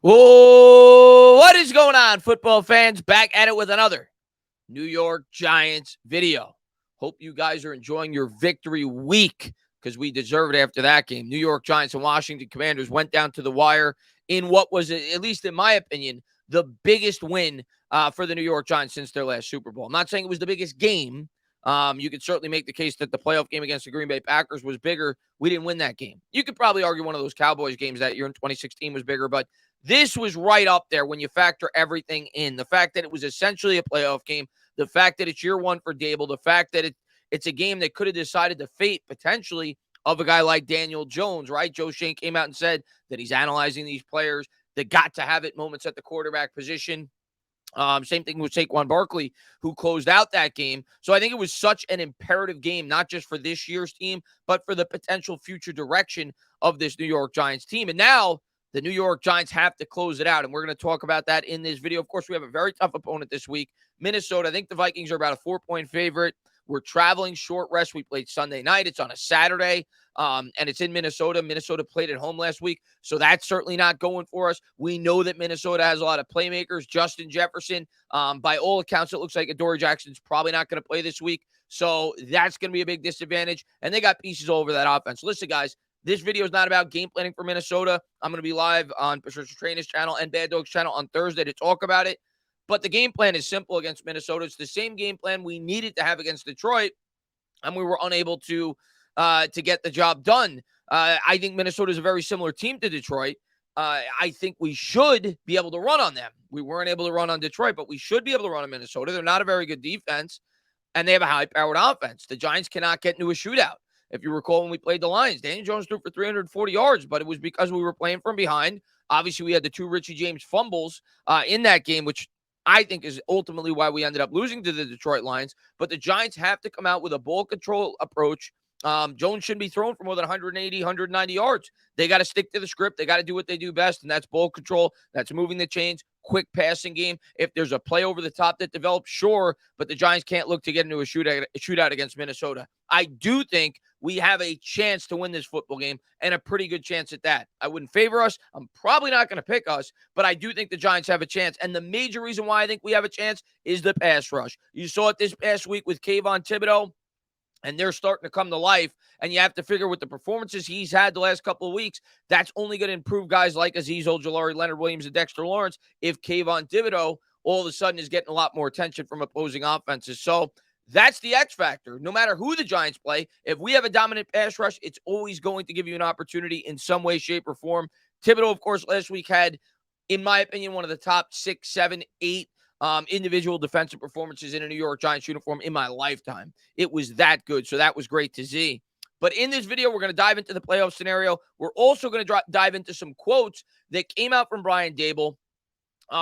Whoa, what is going on, football fans? Back at it with another New York Giants video. Hope you guys are enjoying your victory week because we deserve it after that game. New York Giants and Washington Commanders went down to the wire in what was, at least in my opinion, the biggest win for the New York Giants since their last Super Bowl. I'm not saying it was the biggest game. You could certainly make the case that the playoff game against the Green Bay Packers was bigger. We didn't win that game. You could probably argue one of those Cowboys games that year in 2016 was bigger, but this was right up there when you factor everything in. The fact that it was essentially a playoff game, the fact that it's year one for Daboll, the fact that it's a game that could have decided the fate potentially of a guy like Daniel Jones, right? Joe Shane came out and said that he's analyzing these players that got to have it moments at the quarterback position. Same thing with Saquon Barkley, who closed out that game. So I think it was such an imperative game, not just for this year's team, but for the potential future direction of this New York Giants team. And now the New York Giants have to close it out. And we're going to talk about that in this video. Of course, we have a very tough opponent this week, Minnesota. I think the Vikings are about a 4-point favorite. We're traveling short rest. We played Sunday night. It's on a Saturday, and it's in Minnesota. Minnesota played at home last week, so that's certainly not going for us. We know that Minnesota has a lot of playmakers. Justin Jefferson, by all accounts, it looks like Adoree Jackson's probably not going to play this week, so that's going to be a big disadvantage, and they got pieces all over that offense. Listen, guys, this video is not about game planning for Minnesota. I'm going to be live on Patricia Traina's channel and Bad Dog's channel on Thursday to talk about it. But the game plan is simple against Minnesota. It's the same game plan we needed to have against Detroit, and we were unable to get the job done. I think Minnesota is a very similar team to Detroit. I think we should be able to run on them. We weren't able to run on Detroit, but we should be able to run on Minnesota. They're not a very good defense, and they have a high-powered offense. The Giants cannot get into a shootout. If you recall, when we played the Lions, Daniel Jones threw for 340 yards, but it was because we were playing from behind. Obviously, we had the 2 Richie James fumbles in that game, which I think is ultimately why we ended up losing to the Detroit Lions. But the Giants have to come out with a ball control approach. Jones shouldn't be thrown for more than 180, 190 yards. They got to stick to the script. They got to do what they do best, and that's ball control. That's moving the chains, quick passing game. If there's a play over the top that develops, sure, but the Giants can't look to get into a shootout against Minnesota. I do think we have a chance to win this football game, and a pretty good chance at that. I wouldn't favor us. I'm probably not going to pick us, but I do think the Giants have a chance. And the major reason why I think we have a chance is the pass rush. You saw it this past week with Kayvon Thibodeau, and they're starting to come to life. And you have to figure with the performances he's had the last couple of weeks, that's only going to improve guys like Azeez Ojulari, Leonard Williams, and Dexter Lawrence if Kayvon Thibodeau all of a sudden is getting a lot more attention from opposing offenses. So that's the X factor. No matter who the Giants play, if we have a dominant pass rush, it's always going to give you an opportunity in some way, shape, or form. Thibodeau, of course, last week had, in my opinion, one of the top 6, 7, 8 individual defensive performances in a New York Giants uniform in my lifetime. It was that good, so that was great to see. But in this video, we're going to dive into the playoff scenario. We're also going to dive into some quotes that came out from Brian Daboll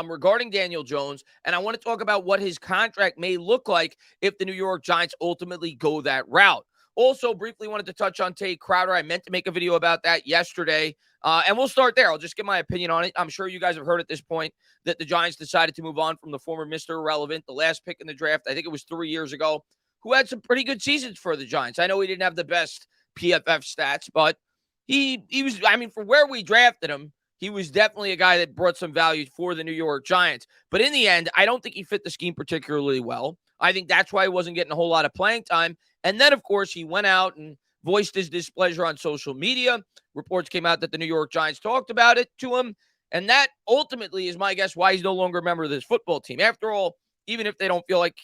regarding Daniel Jones, and I want to talk about what his contract may look like if the New York Giants ultimately go that route. Also, briefly wanted to touch on Tae Crowder. I meant to make a video about that yesterday, and we'll start there. I'll just give my opinion on it. I'm sure you guys have heard at this point that the Giants decided to move on from the former Mr. Irrelevant, the last pick in the draft, I think it was 3 years ago, who had some pretty good seasons for the Giants. I know he didn't have the best PFF stats, but he was, I mean, for where we drafted him, he was definitely a guy that brought some value for the New York Giants. But in the end, I don't think he fit the scheme particularly well. I think that's why he wasn't getting a whole lot of playing time. And then, of course, he went out and voiced his displeasure on social media. Reports came out that the New York Giants talked about it to him. And that ultimately is my guess why he's no longer a member of this football team. After all, even if they don't feel like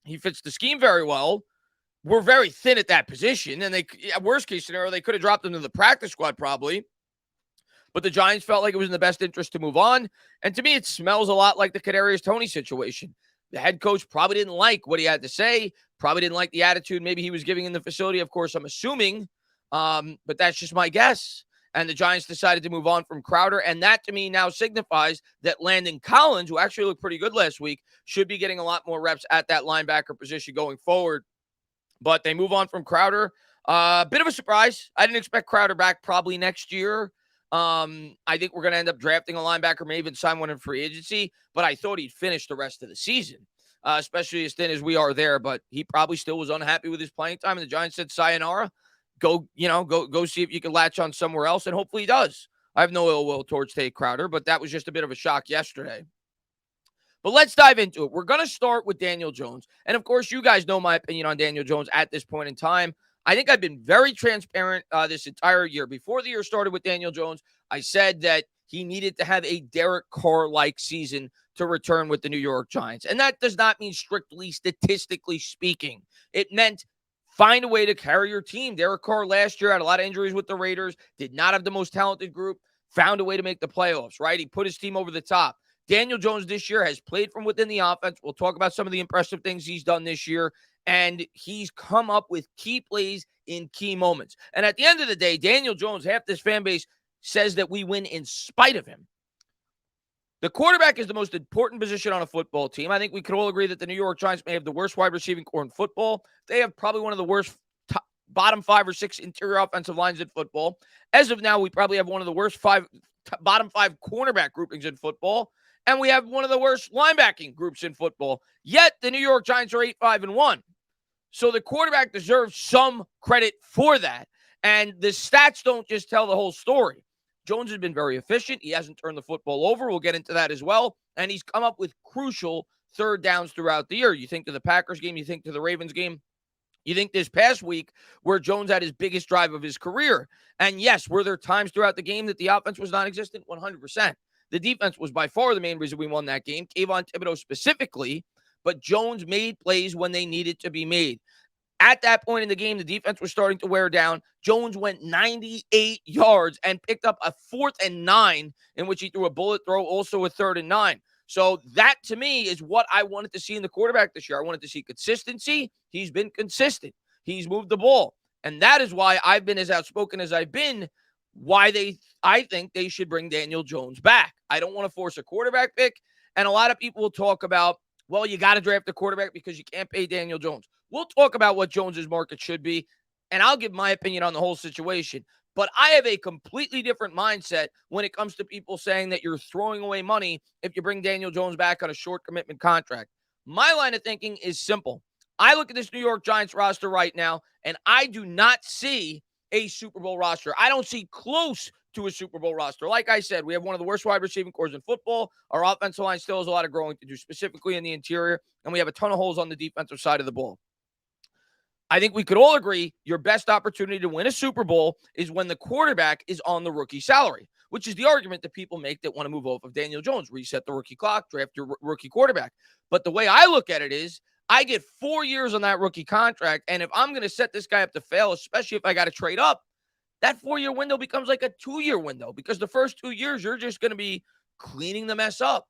he fits the scheme very well, we're very thin at that position. And they, worst case scenario, they could have dropped him to the practice squad probably. But the Giants felt like it was in the best interest to move on. And to me, it smells a lot like the Kadarius Toney situation. The head coach probably didn't like what he had to say, probably didn't like the attitude maybe he was giving in the facility. Of course, I'm assuming, but that's just my guess. And the Giants decided to move on from Crowder. And that, to me, now signifies that Landon Collins, who actually looked pretty good last week, should be getting a lot more reps at that linebacker position going forward. But they move on from Crowder. Bit of a surprise. I didn't expect Crowder back probably next year. I think we're going to end up drafting a linebacker, maybe even sign one in free agency, but I thought he'd finish the rest of the season, especially as thin as we are there. But he probably still was unhappy with his playing time, and the Giants said, sayonara, go see if you can latch on somewhere else, and hopefully he does. I have no ill will towards Tae Crowder, but that was just a bit of a shock yesterday. But let's dive into it. We're going to start with Daniel Jones. And of course, you guys know my opinion on Daniel Jones at this point in time. I think I've been very transparent this entire year. Before the year started with Daniel Jones, I said that he needed to have a Derek Carr-like season to return with the New York Giants. And that does not mean strictly statistically speaking. It meant find a way to carry your team. Derek Carr last year had a lot of injuries with the Raiders, did not have the most talented group, found a way to make the playoffs, right? He put his team over the top. Daniel Jones this year has played from within the offense. We'll talk about some of the impressive things he's done this year. And he's come up with key plays in key moments. And at the end of the day, Daniel Jones, half this fan base says that we win in spite of him. The quarterback is the most important position on a football team. I think we could all agree that the New York Giants may have the worst wide receiving core in football. They have probably one of the worst bottom 5 or 6 interior offensive lines in football. As of now, we probably have one of the worst bottom 5 cornerback groupings in football. And we have one of the worst linebacking groups in football. Yet the New York Giants are 8-5-1. So the quarterback deserves some credit for that. And the stats don't just tell the whole story. Jones has been very efficient. He hasn't turned the football over. We'll get into that as well. And he's come up with crucial third downs throughout the year. You think to the Packers game, you think to the Ravens game. You think this past week where Jones had his biggest drive of his career. And yes, were there times throughout the game that the offense was non-existent? 100%. The defense was by far the main reason we won that game. Kayvon Thibodeau specifically, but Jones made plays when they needed to be made. At that point in the game, the defense was starting to wear down. Jones went 98 yards and picked up a 4th and 9 in which he threw a bullet throw, also a 3rd and 9. So that, to me, is what I wanted to see in the quarterback this year. I wanted to see consistency. He's been consistent. He's moved the ball. And that is why I've been as outspoken as I've been, I think they should bring Daniel Jones back. I don't want to force a quarterback pick. And a lot of people will talk about, well, you got to draft a quarterback because you can't pay Daniel Jones. We'll talk about what Jones's market should be, and I'll give my opinion on the whole situation. But I have a completely different mindset when it comes to people saying that you're throwing away money if you bring Daniel Jones back on a short commitment contract. My line of thinking is simple. I look at this New York Giants roster right now, and I do not see a Super Bowl roster. I don't see close to a Super Bowl roster. Like I said, we have one of the worst wide receiving cores in football. Our offensive line still has a lot of growing to do, specifically in the interior, and we have a ton of holes on the defensive side of the ball. I think we could all agree your best opportunity to win a Super Bowl is when the quarterback is on the rookie salary, which is the argument that people make that want to move off of Daniel Jones, reset the rookie clock, draft your rookie quarterback. But the way I look at it is I get 4 years on that rookie contract, and if I'm going to set this guy up to fail, especially if I got to trade up, that 4-year window becomes like a 2-year window because the first 2 years, you're just going to be cleaning the mess up,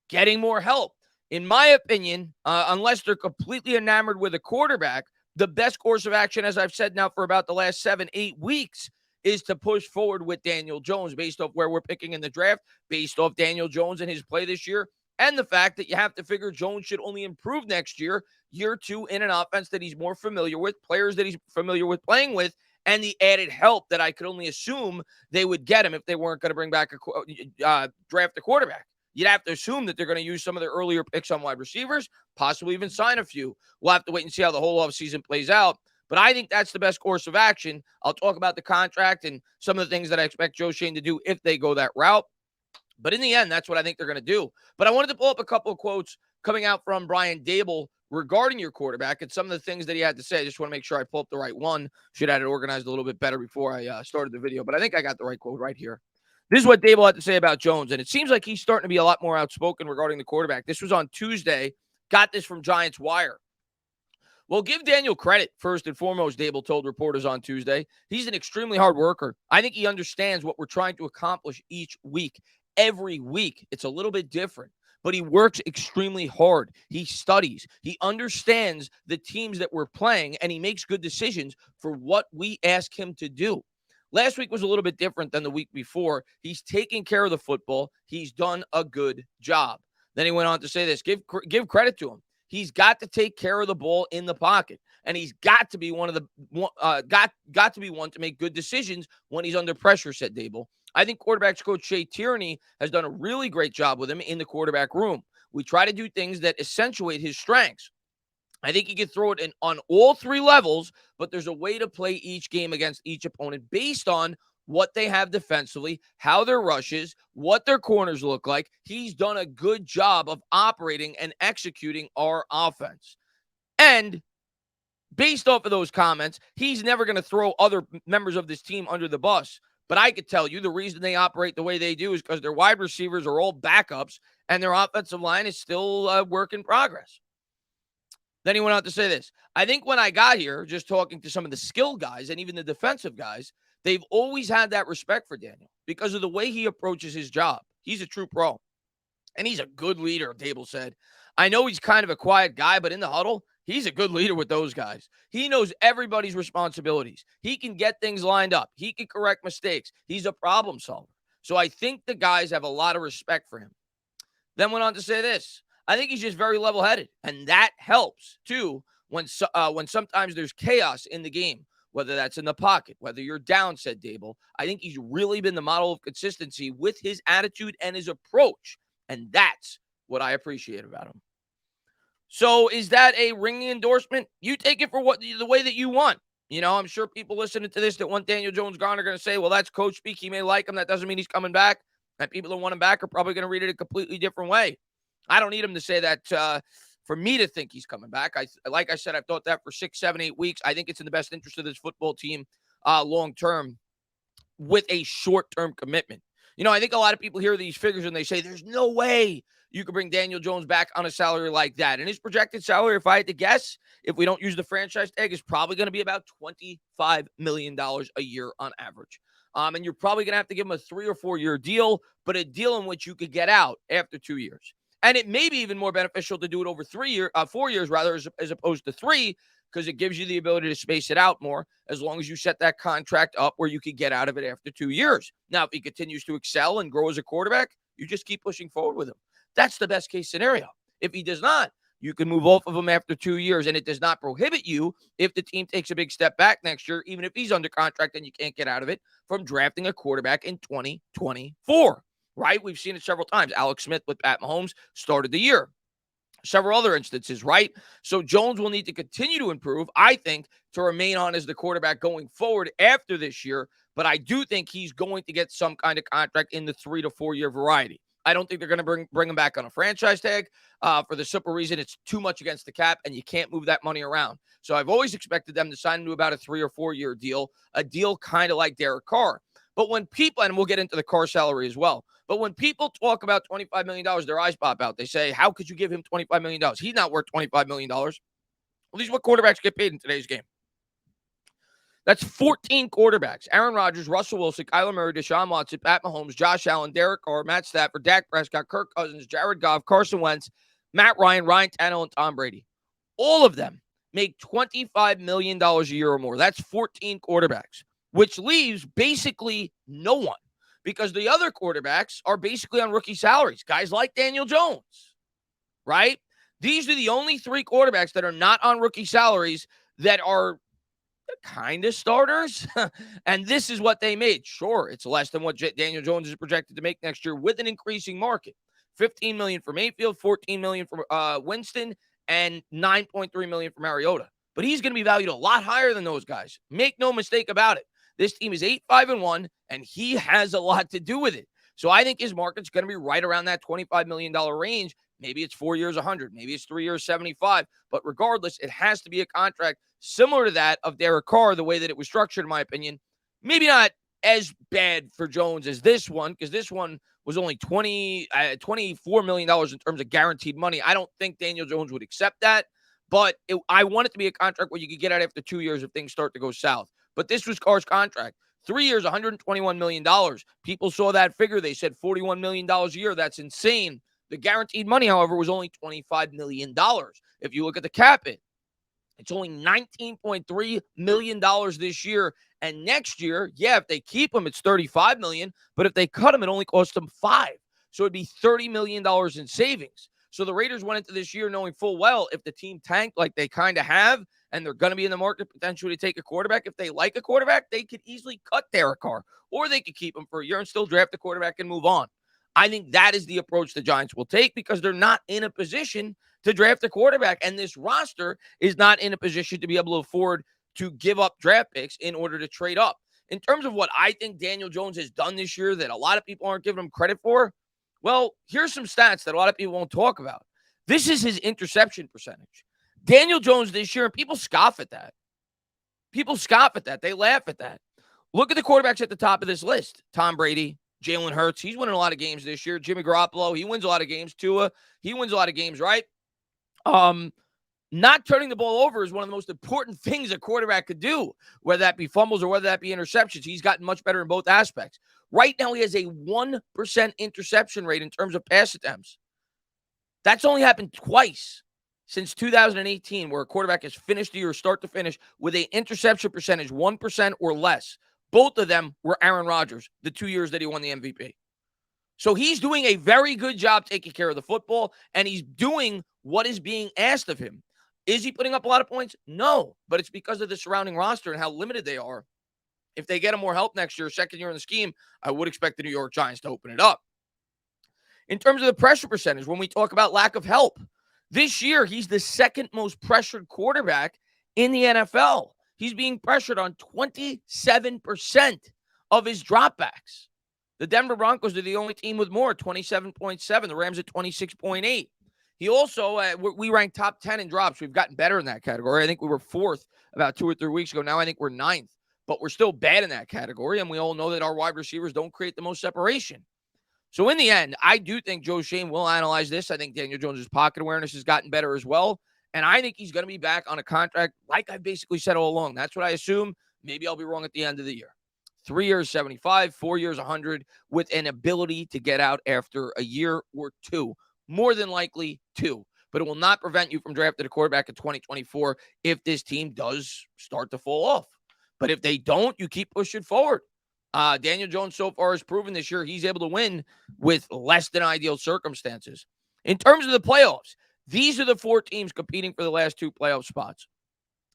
getting more help. In my opinion, unless they're completely enamored with a quarterback, the best course of action, as I've said now for about the last 7-8 weeks, is to push forward with Daniel Jones based off where we're picking in the draft, based off Daniel Jones and his play this year, and the fact that you have to figure Jones should only improve next year, year 2 in an offense that he's more familiar with, players that he's familiar with playing with, and the added help that I could only assume they would get him if they weren't going to bring back draft a quarterback. You'd have to assume that they're going to use some of their earlier picks on wide receivers, possibly even sign a few. We'll have to wait and see how the whole offseason plays out. But I think that's the best course of action. I'll talk about the contract and some of the things that I expect Joe Schoen to do if they go that route. But in the end, that's what I think they're going to do. But I wanted to pull up a couple of quotes coming out from Brian Daboll regarding your quarterback and some of the things that he had to say. I just want to make sure I pull up the right one. Should have had it organized a little bit better before I started the video. But I think I got the right quote right here. This is what Daboll had to say about Jones, and it seems like he's starting to be a lot more outspoken regarding the quarterback. This was on Tuesday. Got this from Giants Wire. Well, give Daniel credit, first and foremost, Daboll told reporters on Tuesday. He's an extremely hard worker. I think he understands what we're trying to accomplish each week. Every week, it's a little bit different, but he works extremely hard. He studies. He understands the teams that we're playing, and he makes good decisions for what we ask him to do. Last week was a little bit different than the week before. He's taking care of the football. He's done a good job. Then he went on to say this. Give credit to him. He's got to take care of the ball in the pocket, and he's got to be one of the got to be one to make good decisions when he's under pressure, said Daboll. I think quarterbacks coach Shea Tierney has done a really great job with him in the quarterback room. We try to do things that accentuate his strengths. I think he can throw it on all 3 levels, but there's a way to play each game against each opponent based on what they have defensively, how their rushes, what their corners look like. He's done a good job of operating and executing our offense. And based off of those comments, he's never going to throw other members of this team under the bus. But I could tell you the reason they operate the way they do is because their wide receivers are all backups and their offensive line is still a work in progress. Then he went on to say this. I think when I got here, just talking to some of the skill guys and even the defensive guys, they've always had that respect for Daniel because of the way he approaches his job. He's a true pro. And he's a good leader, Daboll said. I know he's kind of a quiet guy, but in the huddle, he's a good leader with those guys. He knows everybody's responsibilities. He can get things lined up. He can correct mistakes. He's a problem solver. So I think the guys have a lot of respect for him. Then went on to say this. I think he's just very level-headed, and that helps, too, when sometimes there's chaos in the game, whether that's in the pocket, whether you're down, said Daboll. I think he's really been the model of consistency with his attitude and his approach, and that's what I appreciate about him. So is that a ringing endorsement? You take it for the way that you want. You know, I'm sure people listening to this that want Daniel Jones gone are going to say, well, that's coach speak. He may like him. That doesn't mean he's coming back. And people that want him back are probably going to read it a completely different way. I don't need him to say that for me to think he's coming back. Like I said, I've thought that for 6, 7, 8 weeks. I think it's in the best interest of this football team long-term with a short-term commitment. You know, I think a lot of people hear these figures and they say, there's no way you could bring Daniel Jones back on a salary like that. And his projected salary, if I had to guess, if we don't use the franchise tag, is probably going to be about $25 million a year on average. And you're probably going to have to give him a 3 or 4 year deal, but a deal in which you could get out after 2 years. And it may be even more beneficial to do it over 4 years rather, as opposed to 3, because it gives you the ability to space it out more as long as you set that contract up where you could get out of it after 2 years. Now, if he continues to excel and grow as a quarterback, you just keep pushing forward with him. That's the best case scenario. If he does not, you can move off of him after 2 years, and it does not prohibit you, if the team takes a big step back next year, even if he's under contract and you can't get out of it, from drafting a quarterback in 2024, right? We've seen it several times. Alex Smith with Pat Mahomes started the year. Several other instances, right? So Jones will need to continue to improve, I think, to remain on as the quarterback going forward after this year. But I do think he's going to get some kind of contract in the 3 to 4 year variety. I don't think they're going to bring him back on a franchise tag for the simple reason it's too much against the cap and you can't move that money around. So I've always expected them to sign him to about a 3 or 4 year deal, a deal kind of like Derek Carr. But when people, and we'll get into the Carr salary as well, but when people talk about $25 million, their eyes pop out. They say, how could you give him $25 million? He's not worth $25 million. Well, these are what quarterbacks get paid in today's game. That's 14 quarterbacks. Aaron Rodgers, Russell Wilson, Kyler Murray, Deshaun Watson, Pat Mahomes, Josh Allen, Derek Carr, Matt Stafford, Dak Prescott, Kirk Cousins, Jared Goff, Carson Wentz, Matt Ryan, Ryan Tannehill, and Tom Brady. All of them make $25 million a year or more. That's 14 quarterbacks, which leaves basically no one because the other quarterbacks are basically on rookie salaries. Guys like Daniel Jones, right? These are the only 3 quarterbacks that are not on rookie salaries that are kind of starters. And this is what they made. Sure, it's less than what Daniel Jones is projected to make next year with an increasing market. $15 million for Mayfield, $14 million for Winston, and $9.3 million for Mariota. But he's going to be valued a lot higher than those guys. Make no mistake about it. This team is 8-5-1, and he has a lot to do with it. So I think his market's going to be right around that $25 million range. Maybe it's 4 years, 100. Maybe it's 3 years, 75. But regardless, it has to be a contract similar to that of Derek Carr, the way that it was structured, in my opinion. Maybe not as bad for Jones as this one, because this one was only $24 million in terms of guaranteed money. I don't think Daniel Jones would accept that. But I want it to be a contract where you could get out after 2 years if things start to go south. But this was Carr's contract. 3 years, $121 million. People saw that figure. They said $41 million a year. That's insane. The guaranteed money, however, was only $25 million. If you look at the cap hit, it's only $19.3 million this year. And next year, yeah, if they keep him, it's $35 million. But if they cut him, it only costs them $5 million. So it'd be $30 million in savings. So the Raiders went into this year knowing full well if the team tanked like they kind of have, and they're going to be in the market potentially to take a quarterback. If they like a quarterback, they could easily cut Derek Carr, or they could keep him for a year and still draft a quarterback and move on. I think that is the approach the Giants will take because they're not in a position to draft a quarterback, and this roster is not in a position to be able to afford to give up draft picks in order to trade up. In terms of what I think Daniel Jones has done this year that a lot of people aren't giving him credit for, well, here's some stats that a lot of people won't talk about. This is his interception percentage. Daniel Jones this year, and people scoff at that. People scoff at that. They laugh at that. Look at the quarterbacks at the top of this list. Tom Brady, Jalen Hurts. He's winning a lot of games this year. Jimmy Garoppolo, he wins a lot of games. Tua, he wins a lot of games, right? Not turning the ball over is one of the most important things a quarterback could do, whether that be fumbles or whether that be interceptions. He's gotten much better in both aspects. Right now, he has a 1% interception rate in terms of pass attempts. That's only happened twice since 2018, where a quarterback has finished the year start to finish with an interception percentage 1% or less. Both of them were Aaron Rodgers, the 2 years that he won the MVP. So he's doing a very good job taking care of the football, and he's doing what is being asked of him. Is he putting up a lot of points? No, but it's because of the surrounding roster and how limited they are. If they get him more help next year, second year in the scheme, I would expect the New York Giants to open it up. In terms of the pressure percentage, when we talk about lack of help, this year he's the second most pressured quarterback in the NFL. He's being pressured on 27% of his dropbacks. The Denver Broncos are the only team with more, 27.7. The Rams at 26.8. He also, we ranked top 10 in drops. We've gotten better in that category. I think we were fourth about 2 or 3 weeks ago. Now I think we're ninth, but we're still bad in that category. And we all know that our wide receivers don't create the most separation. So in the end, I do think Joe Schoen will analyze this. I think Daniel Jones' pocket awareness has gotten better as well. And I think he's going to be back on a contract like I basically said all along. That's what I assume. Maybe I'll be wrong at the end of the year. 3 years, 75, 4 years, 100, with an ability to get out after a year or two. More than likely 2. But it will not prevent you from drafting a quarterback in 2024 if this team does start to fall off. But if they don't, you keep pushing forward. Daniel Jones so far has proven this year he's able to win with less than ideal circumstances. In terms of the playoffs, these are the 4 teams competing for the last 2 playoff spots.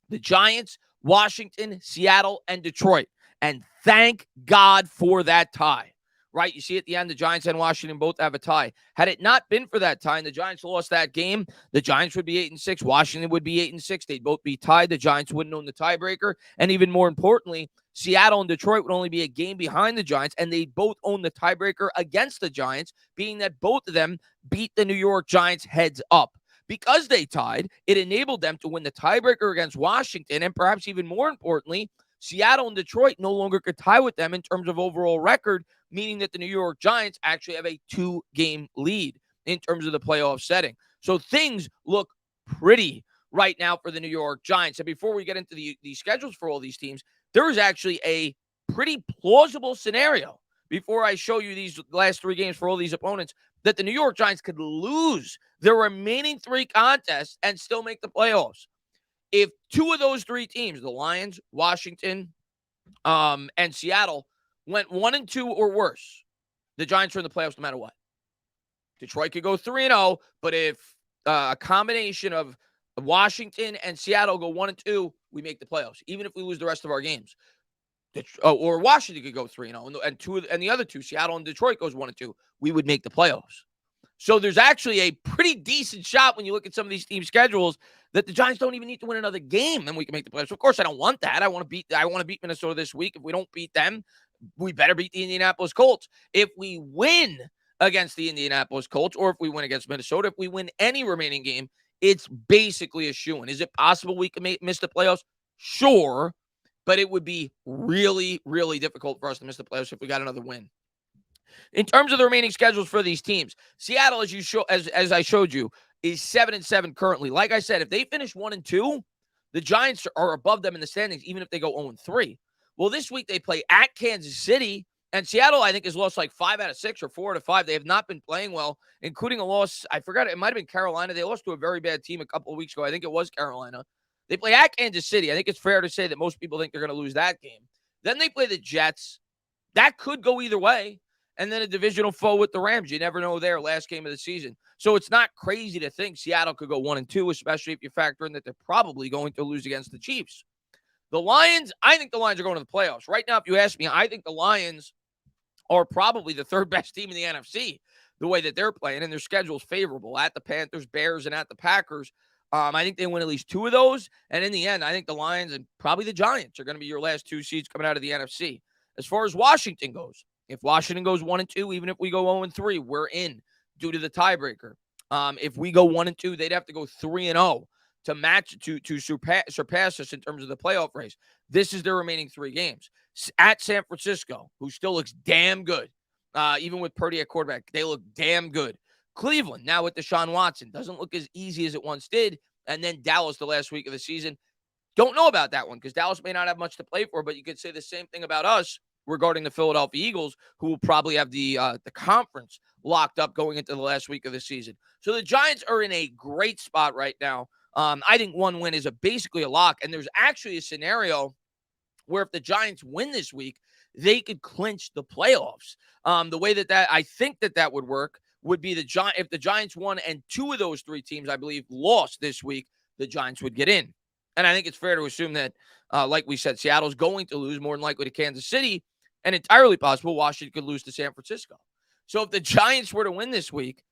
The Giants, Washington, Seattle, and Detroit. And thank God for that tie. Right? You see at the end, the Giants and Washington both have a tie. Had it not been for that tie and the Giants lost that game, the Giants would be 8-6. Washington would be 8-6. They'd both be tied. The Giants wouldn't own the tiebreaker. And even more importantly, Seattle and Detroit would only be a game behind the Giants, and they both own the tiebreaker against the Giants, being that both of them beat the New York Giants heads up. Because they tied, it enabled them to win the tiebreaker against Washington, and perhaps even more importantly, Seattle and Detroit no longer could tie with them in terms of overall record, meaning that the New York Giants actually have a 2-game lead in terms of the playoff setting. So things look pretty right now for the New York Giants. And before we get into the schedules for all these teams, there is actually a pretty plausible scenario before I show you these last 3 games for all these opponents that the New York Giants could lose their remaining 3 contests and still make the playoffs. If 2 of those 3 teams, the Lions, Washington, and Seattle, went 1-2 or worse, the Giants are in the playoffs no matter what. Detroit could go 3-0, but if a combination of Washington and Seattle go 1-2, we make the playoffs, even if we lose the rest of our games. Or Washington could go 3-0, and the other 2, Seattle and Detroit, goes 1-2, we would make the playoffs. So there's actually a pretty decent shot when you look at some of these team schedules that the Giants don't even need to win another game and we can make the playoffs. Of course, I don't want that. I want to beat Minnesota this week. If we don't beat them, we better beat the Indianapolis Colts. If we win against the Indianapolis Colts, or if we win against Minnesota, if we win any remaining game, it's basically a shoo-in. Is it possible we can miss the playoffs? Sure, but it would be really, really difficult for us to miss the playoffs if we got another win. In terms of the remaining schedules for these teams, Seattle, as I showed you, is 7-7 currently. Like I said, if they finish 1-2, the Giants are above them in the standings, even if they go 0-3. Well, this week they play at Kansas City, and Seattle, I think, has lost like 5 out of 6 or 4 out of 5. They have not been playing well, including a loss. I forgot, it might have been Carolina. They lost to a very bad team a couple of weeks ago. I think it was Carolina. They play at Kansas City. I think it's fair to say that most people think they're going to lose that game. Then they play the Jets. That could go either way. And then a divisional foe with the Rams. You never know there, last game of the season. So it's not crazy to think Seattle could go 1-2, especially if you factor in that they're probably going to lose against the Chiefs. The Lions, I think the Lions are going to the playoffs. Right now, if you ask me, I think the Lions are probably the 3rd best team in the NFC, the way that they're playing, and their schedule is favorable at the Panthers, Bears, and at the Packers. I think they win at least 2 of those. And in the end, I think the Lions and probably the Giants are going to be your last 2 seeds coming out of the NFC. As far as Washington goes, if Washington goes 1-2, even if we go 0-3, we're in due to the tiebreaker. If we go 1-2, they'd have to go 3-0 to match to surpass us in terms of the playoff race. This is their remaining 3 games at San Francisco, who still looks damn good. Even with Purdy at quarterback, they look damn good. Cleveland now with Deshaun Watson doesn't look as easy as it once did, and then Dallas the last week of the season. Don't know about that one because Dallas may not have much to play for, but you could say the same thing about us regarding the Philadelphia Eagles, who will probably have the conference locked up going into the last week of the season. So the Giants are in a great spot right now. I think one win is basically a lock, and there's actually a scenario where if the Giants win this week, they could clinch the playoffs. The way that I think that would work would be if the Giants won and 2 of those 3 teams, I believe, lost this week, the Giants would get in. And I think it's fair to assume that, like we said, Seattle's going to lose, more than likely to Kansas City, and entirely possible Washington could lose to San Francisco. So if the Giants were to win this week,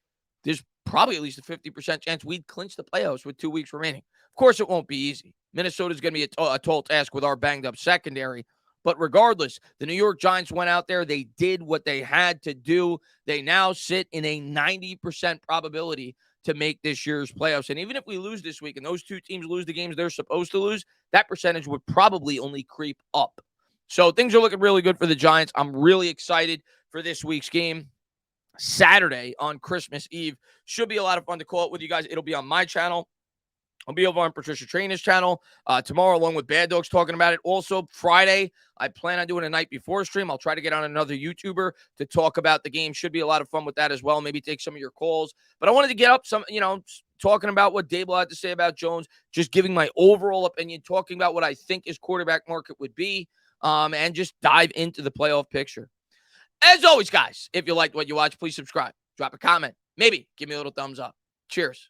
there's probably at least a 50% chance we'd clinch the playoffs with 2 weeks remaining. Of course, it won't be easy. Minnesota's going to be a tall task with our banged-up secondary. But regardless, the New York Giants went out there. They did what they had to do. They now sit in a 90% probability to make this year's playoffs. And even if we lose this week and those 2 teams lose the games they're supposed to lose, that percentage would probably only creep up. So things are looking really good for the Giants. I'm really excited for this week's game. Saturday on Christmas Eve. Should be a lot of fun to call it with you guys. It'll be on my channel. I'll be over on Patricia Traina's channel tomorrow, along with Bad Dogs talking about it. Also, Friday, I plan on doing a night before stream. I'll try to get on another YouTuber to talk about the game. Should be a lot of fun with that as well. Maybe take some of your calls. But I wanted to get up some, talking about what Daboll had to say about Jones, just giving my overall opinion, talking about what I think his quarterback market would be, and just dive into the playoff picture. As always, guys, if you liked what you watched, please subscribe, drop a comment, maybe give me a little thumbs up. Cheers.